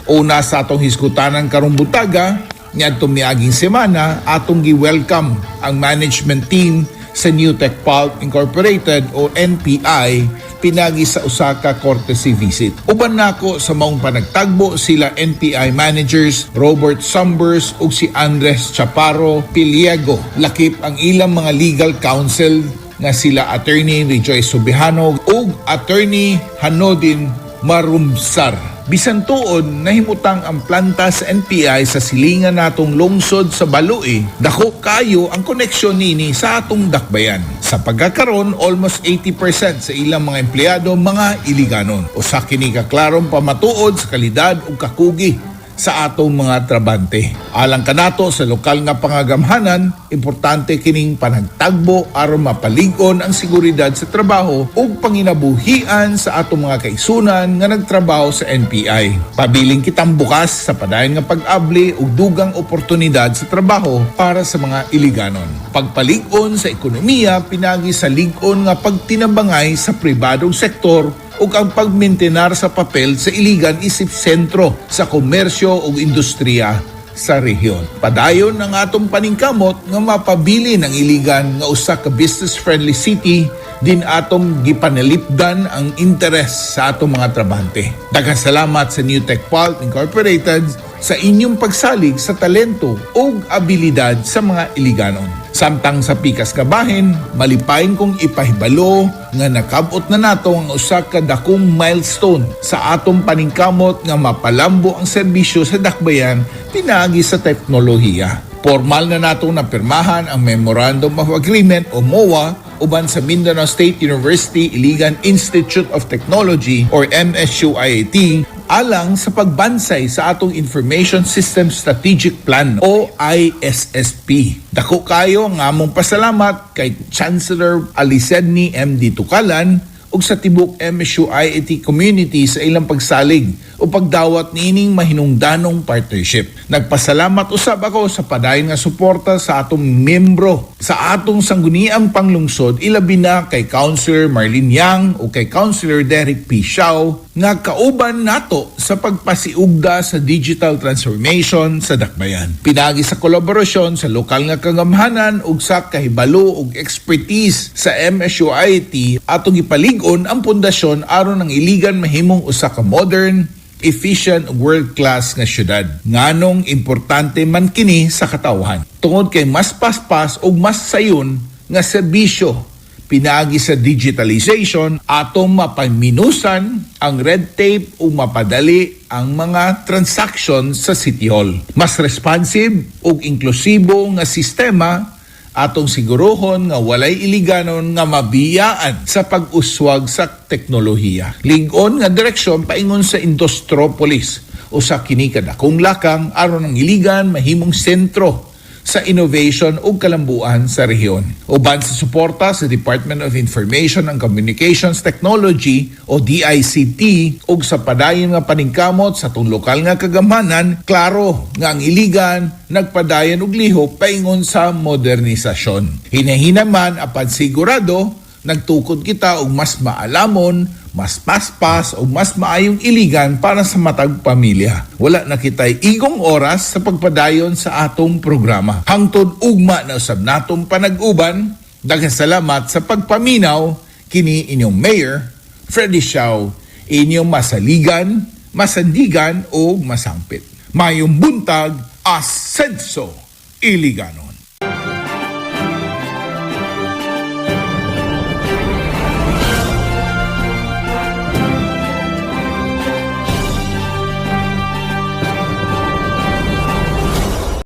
Una sa atong hiskutanan karong butaga, niadtong miaging semana, atong gi-welcome ang management team sa Newtek Pulp Incorporated o NPI pinagi sa Osaka courtesy visit. Uban nako sa maong panagtagbo sila NPI managers Robert Sumbers ug si Andres Chaparro Piliego. Lakip ang ilang mga legal counsel nga sila Attorney Rejoice Subihano ug Attorney Hanodin Marumsar. Bisan tuon nahimutang ang planta sa NPI sa silingan natong lungsod sa Balue, dako kayo ang koneksyon nini sa atong dakbayan. Sa pagkakaroon, almost 80% sa ilang mga empleyado mga Iliganon. Usa kini kaklarong pamatuod sa kalidad ug kakugi sa atong mga trabante. Alang kanato sa lokal nga pangagamhanan, importante kining panagtagbo aron mapalig-on ang seguridad sa trabaho ug panginabuhian sa atong mga kaisunan nga nagtrabaho sa NPI. Pabiling kitang bukas sa padayon nga pag-abli ug dugang oportunidad sa trabaho para sa mga Iliganon. Pagpalig-on sa ekonomiya pinagi sa lig-on nga pagtinabangay sa pribadong sektor ug ang pagmintenar sa papel sa Iligan isip sentro sa komersyo ug industriya sa rehiyon. Padayon ang atong paningkamot nga mapabili ng Iligan nga usa ka business-friendly city din atong gipanalipdan ang interes sa atong mga trabante. Daghang salamat sa Newtek Pulp Incorporated sa inyong pagsalig sa talento ug abilidad sa mga Iliganon. Samtang sa pikas kabahin, malipayon kong ipahibalo nga nakabot na nato ang usa ka dakong milestone sa atong paningkamot nga mapalambo ang serbisyo sa dakbayan pinagi sa teknolohiya. Formal na natong napirmahan ang Memorandum of Agreement o MOA uban sa Mindanao State University Iligan Institute of Technology or MSU-IAT alang sa pagbansay sa atong Information System Strategic Plan o ISSP. Dako kayo nga among pasalamat kay Chancellor Alisedni M.D. Tukalan ug sa tibok MSU-IAT community sa ilang pagsalig o pagdawat niining mahinungdanong partnership. Nagpasalamat usab ako sa padayon nga suporta sa atong membro sa atong sangguniang panglungsod, ilabi na kay Councilor Marlene Yang o kay Councilor Derek P. Siao nga kauban nato sa pagpasiugda sa digital transformation sa dakbayan. Pinagi sa kolaborasyon sa lokal nga kagamhanan ug sa kahibalo ug expertise sa MSU-IAT atong ipalig-on ang pundasyon aron ang Iligan mahimong usa ka modern, efficient, world-class nga syudad. Nganong importante man kini sa katawhan. Tungod kay mas paspas ug mas sayon nga serbisyo pinagi sa digitalization atong mapaminusan ang red tape o mapadali ang mga transaction sa City Hall. Mas responsive ug inklusibo nga sistema atong sigurohon nga walay Iliganon nga mabiyaan sa pag-uswag sa teknolohiya. Lig-on nga direksyon paingon sa Industropolis o sa kini kadakong lakang aron ang Iligan mahimong sentro sa innovation ug kalambuan sa rehiyon. Uban sa suporta sa Department of Information and Communications Technology o DICT ug sa padayon nga paningkamot sa atong lokal nga kagamhanan, klaro nga ang Iligan nagpadayon og lihok paingon sa modernisasyon. Hinahinaman apan sigurado nagtukod kita og mas maalamon, mas paspas o mas maayong Iligan para sa matag pamilya. Wala na kitay igong oras sa pagpadayon sa atong programa. Hangtod ugma na usab natong panag-uban, daghang salamat sa pagpaminaw kini inyong Mayor Freddy Siao, inyong masaligan, masandigan o masampit. Mayong buntag, Asenso Iliganon.